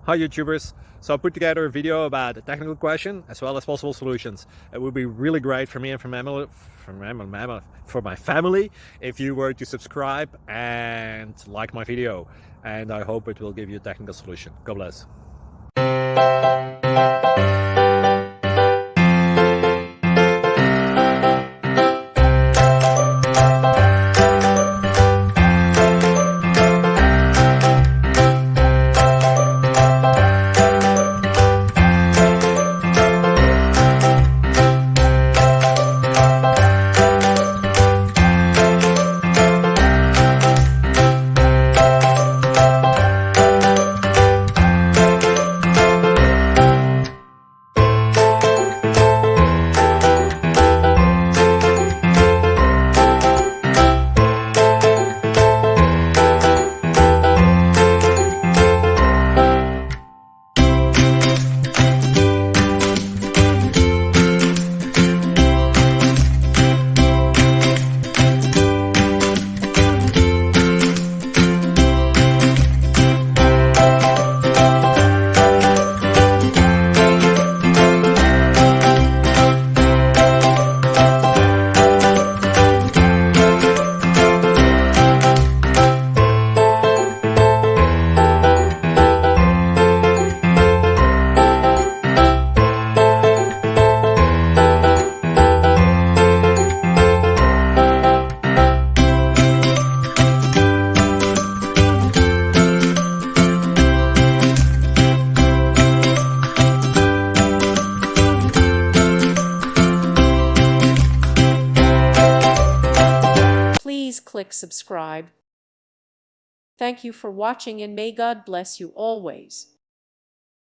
Hi YouTubers! So I put together a video about a technical question as well as possible solutions. It would be really great for me and for my family if you were to subscribe and like my video, and I hope it will give you a technical solution. God bless. Please click subscribe. Thank you for watching and may God bless you always.